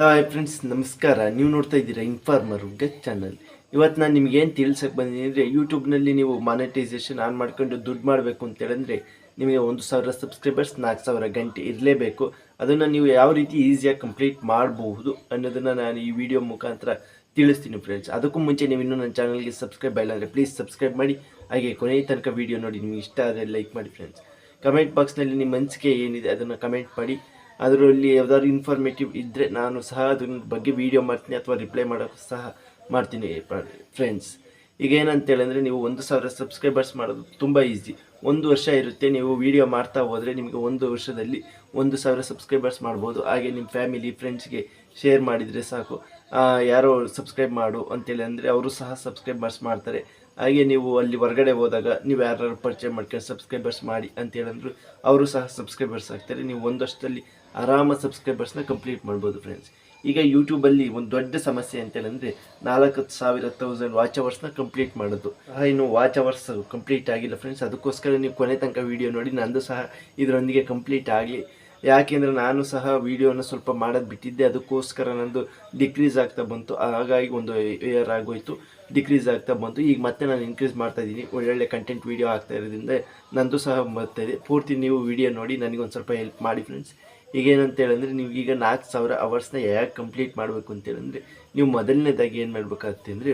Hi friends, ನಮಸ್ಕಾರ. ನೀವು ನೋಡ್ತಾ ಇದ್ದೀರಾ ಇನ್ಫಾರ್ಮರ್ ಗೆಟ್ ಚಾನಲ್. ಇವತ್ತು ನಾನು ನಿಮ್ಗೆ ಏನು ತಿಳ್ಸಕ್ಕೆ ಬಂದಿದ್ದೀನಿ ಅಂದರೆ, ಯೂಟ್ಯೂಬ್ನಲ್ಲಿ ನೀವು ಮಾನಿಟೈಸೇಷನ್ ಆನ್ ಮಾಡ್ಕೊಂಡು ದುಡ್ಡು ಮಾಡಬೇಕು ಅಂತೇಳಿದ್ರೆ ನಿಮಗೆ 1,000 ಸಬ್ಸ್ಕ್ರೈಬರ್ಸ್ 4,000 ಗಂಟೆ ಇರಲೇಬೇಕು. ಅದನ್ನು ನೀವು ಯಾವ ರೀತಿ ಈಸಿಯಾಗಿ ಕಂಪ್ಲೀಟ್ ಮಾಡಬಹುದು ಅನ್ನೋದನ್ನು ನಾನು ಈ ವಿಡಿಯೋ ಮುಖಾಂತರ ತಿಳಿಸ್ತೀನಿ ಫ್ರೆಂಡ್ಸ್. ಅದಕ್ಕೂ ಮುಂಚೆ ನೀವು ಇನ್ನೂ ನನ್ನ ಚಾನಲ್ಗೆ ಸಬ್ಸ್ಕ್ರೈಬ್ ಆಗಿಲ್ಲ ಅಂದರೆ ಪ್ಲೀಸ್ ಸಬ್ಸ್ಕ್ರೈಬ್ ಮಾಡಿ. ಹಾಗೆ ಕೊನೆಯ ತನಕ ವಿಡಿಯೋ ನೋಡಿ. ನಿಮಗೆ ಇಷ್ಟ ಆದರೆ ಲೈಕ್ ಮಾಡಿ ಫ್ರೆಂಡ್ಸ್. ಕಮೆಂಟ್ ಬಾಕ್ಸ್ನಲ್ಲಿ ನಿಮ್ಮ ಅನಿಸಿಕೆ ಏನಿದೆ ಅದನ್ನು ಕಮೆಂಟ್ ಮಾಡಿ. ಅದರಲ್ಲಿ ಯಾವ್ದಾದ್ರು ಇನ್ಫಾರ್ಮೇಟಿವ್ ಇದ್ದರೆ ನಾನು ಸಹ ಅದ್ರ ಬಗ್ಗೆ ವೀಡಿಯೋ ಮಾಡ್ತೀನಿ ಅಥವಾ ರಿಪ್ಲೈ ಮಾಡೋಕ್ಕೆ ಸಹ ಮಾಡ್ತೀನಿ ಫ್ರೆಂಡ್ಸ್. ಈಗ ಏನಂತೇಳಿದ್ರೆ, ನೀವು 1,000 ಸಬ್ಸ್ಕ್ರೈಬರ್ಸ್ ಮಾಡೋದು ತುಂಬ ಈಸಿ. 1 ವರ್ಷ ಇರುತ್ತೆ. ನೀವು ವೀಡಿಯೋ ಮಾಡ್ತಾ ಹೋದರೆ ನಿಮಗೆ 1 ವರ್ಷದಲ್ಲಿ 1,000 ಸಬ್ಸ್ಕ್ರೈಬರ್ಸ್ ಮಾಡ್ಬೋದು. ಹಾಗೆ ನಿಮ್ಮ ಫ್ಯಾಮಿಲಿ ಫ್ರೆಂಡ್ಸ್ಗೆ ಶೇರ್ ಮಾಡಿದರೆ ಸಾಕು, ಯಾರೋ ಸಬ್ಸ್ಕ್ರೈಬ್ ಮಾಡು ಅಂತೇಳಿ ಅಂದರೆ ಅವರು ಸಹ ಸಬ್ಸ್ಕ್ರೈಬರ್ಸ್ ಮಾಡ್ತಾರೆ. ಹಾಗೆ ನೀವು ಅಲ್ಲಿ ಹೊರಗಡೆ ಹೋದಾಗ ನೀವು ಯಾರು ಪರಿಚಯ ಮಾಡ್ಕೊಂಡು ಸಬ್ಸ್ಕ್ರೈಬರ್ಸ್ ಮಾಡಿ ಅಂತೇಳಂದ್ರು ಅವರು ಸಹ ಸಬ್ಸ್ಕ್ರೈಬರ್ಸ್ ಆಗ್ತಾರೆ. ನೀವು ಒಂದು ವರ್ಷದಲ್ಲಿ ಆರಾಮ ಸಬ್ಸ್ಕ್ರೈಬರ್ಸ್ನ ಕಂಪ್ಲೀಟ್ ಮಾಡ್ಬೋದು ಫ್ರೆಂಡ್ಸ್. ಈಗ ಯೂಟ್ಯೂಬಲ್ಲಿ ಒಂದು ದೊಡ್ಡ ಸಮಸ್ಯೆ ಅಂತೇಳಂದರೆ 4,000 ವಾಚ್ ಅವರ್ಸ್ನ ಕಂಪ್ಲೀಟ್ ಮಾಡೋದು. ಇನ್ನು ವಾಚ್ ಅವರ್ಸ್ ಕಂಪ್ಲೀಟ್ ಆಗಿಲ್ಲ ಫ್ರೆಂಡ್ಸ್. ಅದಕ್ಕೋಸ್ಕರ ನೀವು ಕೊನೆ ತನಕ ವೀಡಿಯೋ ನೋಡಿ. ನಂದು ಸಹ ಇದರೊಂದಿಗೆ ಕಂಪ್ಲೀಟ್ ಆಗಲಿ. ಯಾಕೆಂದರೆ ನಾನು ಸಹ ವೀಡಿಯೋನ ಸ್ವಲ್ಪ ಮಾಡೋದು ಬಿಟ್ಟಿದ್ದೆ. ಅದಕ್ಕೋಸ್ಕರ ನಂದು ಡಿಕ್ರೀಸ್ ಆಗ್ತಾ ಬಂತು. ಹಾಗಾಗಿ ಒಂದು ಇಯರ್ ಆಗೋಯ್ತು, ಡಿಕ್ರೀಸ್ ಆಗ್ತಾ ಬಂತು. ಈಗ ಮತ್ತೆ ನಾನು ಇನ್ಕ್ರೀಸ್ ಮಾಡ್ತಾಯಿದ್ದೀನಿ. ಒಳ್ಳೊಳ್ಳೆ ಕಂಟೆಂಟ್ ವೀಡಿಯೋ ಆಗ್ತಾ ಇರೋದ್ರಿಂದ ನಂದು ಸಹ ಬರ್ತಾಯಿದೆ. ಪೂರ್ತಿ ನೀವು ವೀಡಿಯೋ ನೋಡಿ ನನಗೊಂದು ಸ್ವಲ್ಪ ಹೆಲ್ಪ್ ಮಾಡಿ ಫ್ರೆಂಡ್ಸ್. ಈಗೇನಂತೇಳಂದರೆ, ನೀವು ಈಗ 4,000 ಅವರ್ಸ್ನ ಯಾಕೆ ಕಂಪ್ಲೀಟ್ ಮಾಡಬೇಕು ಅಂತೇಳಂದರೆ, ನೀವು ಮೊದಲನೇದಾಗಿ ಏನು ಮಾಡಬೇಕಾಗುತ್ತೆ ಅಂದರೆ,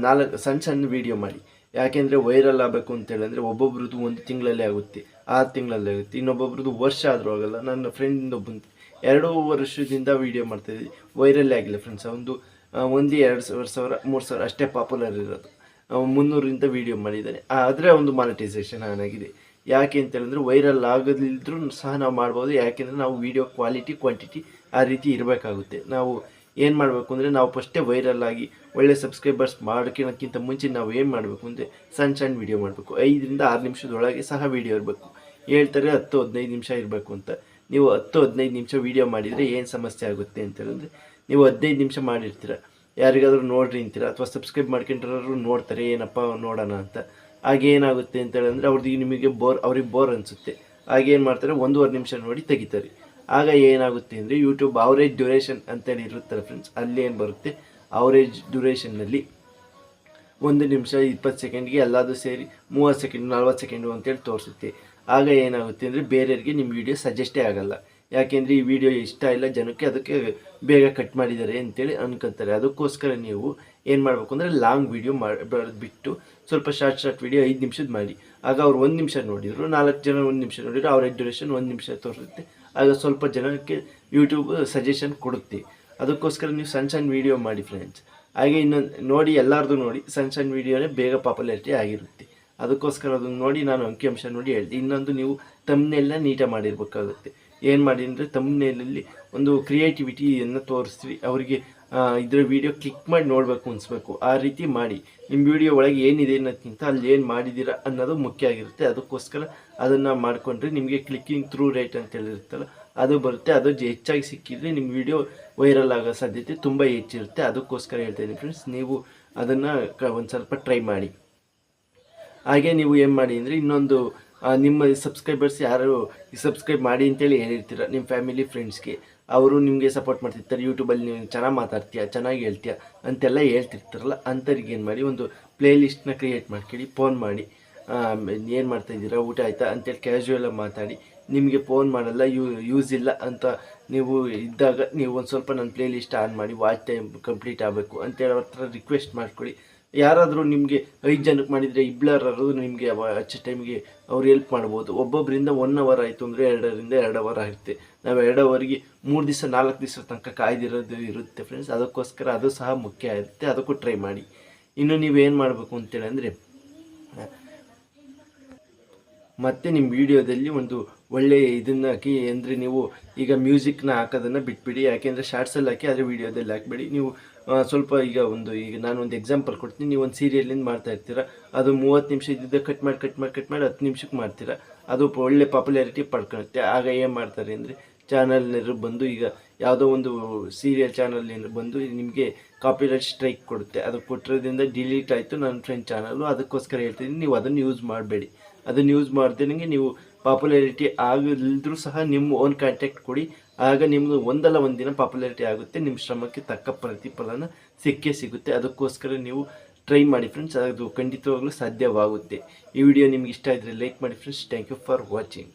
4 ಸಣ್ಣ ವೀಡಿಯೋ ಮಾಡಿ. ಯಾಕೆಂದರೆ ವೈರಲ್ ಆಗಬೇಕು ಅಂತೇಳಂದರೆ ಒಬ್ಬೊಬ್ರದ್ದು 1 ತಿಂಗಳಲ್ಲೇ ಆಗುತ್ತೆ, 6 ತಿಂಗಳಲ್ಲೇ ಆಗುತ್ತೆ, ಇನ್ನೊಬ್ಬೊಬ್ರದ್ದು ವರ್ಷ ಆದರೂ ಆಗಲ್ಲ. ನನ್ನ ಫ್ರೆಂಡ್ ಒಬ್ಬಂದು 2 ವರ್ಷದಿಂದ ವೀಡಿಯೋ ಮಾಡ್ತಾಯಿದ್ದೆ, ವೈರಲ್ಲೇ ಆಗಿಲ್ಲ ಫ್ರೆಂಡ್ಸ್. ಒಂದು 2,000 3,000 ಅಷ್ಟೇ ಪಾಪ್ಯುಲರ್ ಇರೋದು. 300ರಿಂದ ವೀಡಿಯೋ ಮಾಡಿದ್ದಾನೆ. ಆದರೆ ಒಂದು ಮಾನಿಟೈಸೇಷನ್ ಆನ್ ಆಗಿದೆ. ಯಾಕೆ ಅಂತೇಳಿದ್ರೆ, ವೈರಲ್ ಆಗದಿದ್ರೂ ಸಹ ನಾವು ಮಾಡ್ಬೋದು. ಯಾಕೆಂದರೆ ನಾವು ವೀಡಿಯೋ ಕ್ವಾಲಿಟಿ ಕ್ವಾಂಟಿಟಿ ಆ ರೀತಿ ಇರಬೇಕಾಗುತ್ತೆ. ನಾವು ಏನು ಮಾಡಬೇಕು ಅಂದರೆ, ನಾವು ಫಸ್ಟೇ ವೈರಲ್ ಆಗಿ ಒಳ್ಳೆ ಸಬ್ಸ್ಕ್ರೈಬರ್ಸ್ ಮಾಡ್ಕೊಳ್ಳೋಕ್ಕಿಂತ ಮುಂಚೆ ನಾವು ಏನು ಮಾಡಬೇಕು ಅಂದರೆ, ಸಣ್ಣ ವೀಡಿಯೋ ಮಾಡಬೇಕು. 5ರಿಂದ 6 ನಿಮಿಷದೊಳಗೆ ಸಹ ವೀಡಿಯೋ ಇರಬೇಕು. ಹೇಳ್ತಾರೆ 10-15 ನಿಮಿಷ ಇರಬೇಕು ಅಂತ. ನೀವು 10-15 ನಿಮಿಷ ವೀಡಿಯೋ ಮಾಡಿದರೆ ಏನು ಸಮಸ್ಯೆ ಆಗುತ್ತೆ ಅಂತೇಳಿದ್ರೆ, ನೀವು 15 ನಿಮಿಷ ಮಾಡಿರ್ತೀರ, ಯಾರಿಗಾದರೂ ನೋಡ್ರಿ ಅಂತೀರ ಅಥವಾ ಸಬ್ಸ್ಕ್ರೈಬ್ ಮಾಡ್ಕೊಂಡ್ರು ನೋಡ್ತಾರೆ, ಏನಪ್ಪ ನೋಡೋಣ ಅಂತ. ಹಾಗೆ ಏನಾಗುತ್ತೆ ಅಂತೇಳಿದ್ರೆ, ಅವ್ರಿಗೆ ಬೋರ್ ಅನಿಸುತ್ತೆ. ಹಾಗೇನು ಮಾಡ್ತಾರೆ, 1.5 ನಿಮಿಷ ನೋಡಿ ತೆಗಿತಾರೆ. ಆಗ ಏನಾಗುತ್ತೆ ಅಂದರೆ, ಯೂಟ್ಯೂಬ್ ಅವರೇಜ್ ಡ್ಯೂರೇಷನ್ ಅಂತೇಳಿ ಇರುತ್ತಲ್ಲ ಫ್ರೆಂಡ್ಸ್, ಅಲ್ಲಿ ಏನು ಬರುತ್ತೆ, ಅವರೇಜ್ ಡ್ಯೂರೇಷನ್ನಲ್ಲಿ 1 ನಿಮಿಷ 20 ಸೆಕೆಂಡ್ಗೆ ಎಲ್ಲದೂ ಸೇರಿ 30 ಸೆಕೆಂಡ್ 40 ಸೆಕೆಂಡು ಅಂತೇಳಿ ತೋರಿಸುತ್ತೆ. ಆಗ ಏನಾಗುತ್ತೆ ಅಂದರೆ, ಬೇರೆಯವರಿಗೆ ನಿಮ್ಮ ವೀಡಿಯೋ ಸಜೆಸ್ಟೇ ಆಗಲ್ಲ. ಯಾಕೆಂದರೆ ಈ ವಿಡಿಯೋ ಇಷ್ಟ ಇಲ್ಲ ಜನಕ್ಕೆ, ಅದಕ್ಕೆ ಬೇಗ ಕಟ್ ಮಾಡಿದ್ದಾರೆ ಅಂತೇಳಿ ಅನ್ಕೊತಾರೆ. ಅದಕ್ಕೋಸ್ಕರ ನೀವು ಏನು ಮಾಡಬೇಕು ಅಂದರೆ, ಲಾಂಗ್ ವೀಡಿಯೋ ಬಿಟ್ಟು ಸ್ವಲ್ಪ ಶಾರ್ಟ್ ವೀಡಿಯೋ 5 ನಿಮಿಷದ ಮಾಡಿ. ಆಗ ಅವ್ರು 1 ನಿಮಿಷ ನೋಡಿದರು, 4 ಜನ 1 ನಿಮಿಷ ನೋಡಿದ್ರು, ಅವರೇಜ್ ಡ್ಯೂರೇಷನ್ 1 ನಿಮಿಷ ತೋರಿಸುತ್ತೆ. ಆಗ ಸ್ವಲ್ಪ ಜನಕ್ಕೆ ಯೂಟ್ಯೂಬ್ ಸಜೆಷನ್ ಕೊಡುತ್ತೆ. ಅದಕ್ಕೋಸ್ಕರ ನೀವು ಸಣ್ಣ ವೀಡಿಯೋ ಮಾಡಿ ಫ್ರೆಂಡ್ಸ್. ಹಾಗೆ ಇನ್ನೊಂದು ನೋಡಿ, ಎಲ್ಲರದು ನೋಡಿ, ಸಣ್ಣ ವೀಡಿಯೋನೇ ಬೇಗ ಪಾಪ್ಯುಲಾರಿಟಿ ಆಗಿರುತ್ತೆ. ಅದಕ್ಕೋಸ್ಕರ ಅದನ್ನು ನೋಡಿ ನಾನು ಅಂಕಿಅಂಶ ನೋಡಿ ಹೇಳ್ದೆ. ಇನ್ನೊಂದು, ನೀವು ತಮ್ನೆಲ್ಲ ನೀಟಾಗಿ ಮಾಡಿರಬೇಕಾಗುತ್ತೆ. ಏನು ಮಾಡಿ ಅಂದರೆ, ತಮ್ನೇಲಲ್ಲಿ ಒಂದು ಕ್ರಿಯೇಟಿವಿಟಿಯನ್ನು ತೋರಿಸ್ತೀವಿ ಅವರಿಗೆ. ಇದರ ವೀಡಿಯೋ ಕ್ಲಿಕ್ ಮಾಡಿ ನೋಡಬೇಕು ಅನಿಸ್ಬೇಕು, ಆ ರೀತಿ ಮಾಡಿ. ನಿಮ್ಮ ವೀಡಿಯೋ ಒಳಗೆ ಏನಿದೆ ಅನ್ನೋದಕ್ಕಿಂತ ಅಲ್ಲಿ ಏನು ಮಾಡಿದ್ದೀರಾ ಅನ್ನೋದು ಮುಖ್ಯ ಆಗಿರುತ್ತೆ. ಅದಕ್ಕೋಸ್ಕರ ಅದನ್ನು ಮಾಡಿಕೊಂಡ್ರೆ ನಿಮಗೆ ಕ್ಲಿಕ್ಕಿಂಗ್ ಥ್ರೂ ರೇಟ್ ಅಂತೇಳಿರುತ್ತಲ್ಲ, ಅದು ಬರುತ್ತೆ. ಅದು ಹೆಚ್ಚಾಗಿ ಸಿಕ್ಕಿದರೆ ನಿಮ್ಮ ವೀಡಿಯೋ ವೈರಲ್ ಆಗೋ ಸಾಧ್ಯತೆ ತುಂಬ ಹೆಚ್ಚಿರುತ್ತೆ. ಅದಕ್ಕೋಸ್ಕರ ಹೇಳ್ತಾಯಿದ್ದೀನಿ ಫ್ರೆಂಡ್ಸ್, ನೀವು ಅದನ್ನು ಒಂದು ಸ್ವಲ್ಪ ಟ್ರೈ ಮಾಡಿ. ಹಾಗೆ ನೀವು ಏನು ಮಾಡಿ ಅಂದರೆ, ಇನ್ನೊಂದು, ನಿಮ್ಮ ಸಬ್ಸ್ಕ್ರೈಬರ್ಸ್ ಯಾರು ಸಬ್ಸ್ಕ್ರೈಬ್ ಮಾಡಿ ಅಂತೇಳಿ ಹೇಳಿರ್ತೀರ ನಿಮ್ಮ ಫ್ಯಾಮಿಲಿ ಫ್ರೆಂಡ್ಸ್ಗೆ, ಅವರು ನಿಮಗೆ ಸಪೋರ್ಟ್ ಮಾಡ್ತಿರ್ತಾರೆ. ಯೂಟ್ಯೂಬಲ್ಲಿ ನೀವು ಚೆನ್ನಾಗಿ ಮಾತಾಡ್ತೀಯ, ಚೆನ್ನಾಗಿ ಹೇಳ್ತೀಯ ಅಂತೆಲ್ಲ ಹೇಳ್ತಿರ್ತಾರಲ್ಲ, ಅಂಥವ್ರಿಗೆ ಏನು ಮಾಡಿ, ಒಂದು ಪ್ಲೇ ಲಿಸ್ಟ್ನ ಕ್ರಿಯೇಟ್ ಮಾಡ್ಕೊಳ್ಳಿ. ಫೋನ್ ಮಾಡಿ, ಏನು ಮಾಡ್ತಾಯಿದ್ದೀರಾ, ಊಟ ಆಯಿತಾ ಅಂತೇಳಿ ಕ್ಯಾಶುಯಲಾಗಿ ಮಾತಾಡಿ. ನಿಮಗೆ ಫೋನ್ ಮಾಡಲ್ಲ, ಯೂಸ್ ಇಲ್ಲ ಅಂತ ನೀವು ಇದ್ದಾಗ, ನೀವು ಒಂದು ಸ್ವಲ್ಪ ನನ್ನ ಪ್ಲೇ ಲಿಸ್ಟ್ ಆನ್ ಮಾಡಿ, ವಾಚ್ ಟೈಮ್ ಕಂಪ್ಲೀಟ್ ಆಗಬೇಕು ಅಂತೇಳಿ ಅವ್ರ ಹತ್ರ ರಿಕ್ವೆಸ್ಟ್ ಮಾಡ್ಕೊಳ್ಳಿ. ಯಾರಾದರೂ ನಿಮಗೆ 5 ಜನಕ್ಕೆ ಮಾಡಿದರೆ, ಇಬ್ಬರಾದ್ರು ನಿಮಗೆ ಹಚ್ಚೋ ಟೈಮಿಗೆ ಅವ್ರು ಹೆಲ್ಪ್ ಮಾಡ್ಬೋದು. ಒಬ್ಬೊಬ್ಬರಿಂದ 1 ಅವರ್ ಆಯಿತು ಅಂದರೆ 2ರಿಂದ 2 ಅವರ್ ಆಗುತ್ತೆ. ನಾವು 2 ಅವರಿಗೆ 3 ದಿವಸ 4 ದಿವಸ ತನಕ ಕಾಯ್ದಿರೋದು ಇರುತ್ತೆ ಫ್ರೆಂಡ್ಸ್. ಅದಕ್ಕೋಸ್ಕರ ಅದು ಸಹ ಮುಖ್ಯ ಇರುತ್ತೆ. ಅದಕ್ಕೂ ಟ್ರೈ ಮಾಡಿ. ಇನ್ನು ನೀವೇನು ಮಾಡಬೇಕು ಅಂತೇಳಿ ಅಂದರೆ, ಮತ್ತು ನಿಮ್ಮ ವೀಡಿಯೋದಲ್ಲಿ ಒಂದು ಒಳ್ಳೆಯ ಇದನ್ನು ಹಾಕಿ. ಅಂದರೆ ನೀವು ಈಗ ಮ್ಯೂಸಿಕ್ನ ಹಾಕೋದನ್ನು ಬಿಟ್ಬಿಡಿ. ಯಾಕೆಂದರೆ ಶಾರ್ಟ್ಸಲ್ಲಿ ಹಾಕಿ, ಆದರೆ ವೀಡಿಯೋದಲ್ಲಿ ಹಾಕಬೇಡಿ. ನೀವು ಸ್ವಲ್ಪ ಈಗ ನಾನು ಒಂದು ಎಕ್ಸಾಂಪಲ್ ಕೊಡ್ತೀನಿ. ನೀವು ಒಂದು ಸೀರಿಯಲಿಂದ ಮಾಡ್ತಾ ಇರ್ತೀರ, ಅದು 30 ನಿಮಿಷ ಇದ್ದಿದ್ದ ಕಟ್ ಮಾಡಿ 10 ನಿಮಿಷಕ್ಕೆ ಮಾಡ್ತೀರಾ. ಅದು ಒಳ್ಳೆ ಪಾಪ್ಯುಲಾರಿಟಿ ಪಡ್ಕೊಳ್ಳುತ್ತೆ. ಆಗ ಏನು ಮಾಡ್ತಾರೆ ಅಂದರೆ, ಚಾನಲ್ನವರು ಬಂದು, ಈಗ ಯಾವುದೋ ಒಂದು ಸೀರಿಯಲ್ ಚಾನಲ್ನಿಂದ ಬಂದು ನಿಮಗೆ ಕಾಪಿರೈಟ್ ಸ್ಟ್ರೈಕ್ ಕೊಡುತ್ತೆ. ಅದು ಕೊಟ್ಟಿರೋದ್ರಿಂದ ಡಿಲೀಟ್ ಆಯಿತು ನನ್ನ ಫ್ರೆಂಡ್ ಚಾನಲ್ಲು. ಅದಕ್ಕೋಸ್ಕರ ಹೇಳ್ತಿದ್ದೀನಿ, ನೀವು ಅದನ್ನು ಯೂಸ್ ಮಾಡಬೇಡಿ. ಅದನ್ನು ಯೂಸ್ ಮಾಡ್ದೇ ನೀವು ಪಾಪ್ಯುಲಾರಿಟಿ ಆಗದಿದ್ದರೂ ಸಹ ನಿಮ್ಮ ಓನ್ ಕಾಂಟ್ಯಾಕ್ಟ್ ಕೊಡಿ. ಆಗ ನಿಮ್ಗೆ ಒಂದಲ್ಲ ಒಂದಿನ ಪಾಪ್ಯುಲಾರಿಟಿ ಆಗುತ್ತೆ, ನಿಮ್ಮ ಶ್ರಮಕ್ಕೆ ತಕ್ಕ ಪ್ರತಿಫಲನ ಸಿಕ್ಕೇ ಸಿಗುತ್ತೆ. ಅದಕ್ಕೋಸ್ಕರ ನೀವು ಟ್ರೈ ಮಾಡಿ ಫ್ರೆಂಡ್ಸ್, ಅದು ಖಂಡಿತವಾಗ್ಲೂ ಸಾಧ್ಯವಾಗುತ್ತೆ. ಈ ವಿಡಿಯೋ ನಿಮ್ಗೆ ಇಷ್ಟ ಇದ್ದರೆ ಲೈಕ್ ಮಾಡಿ friends. Thank you for watching.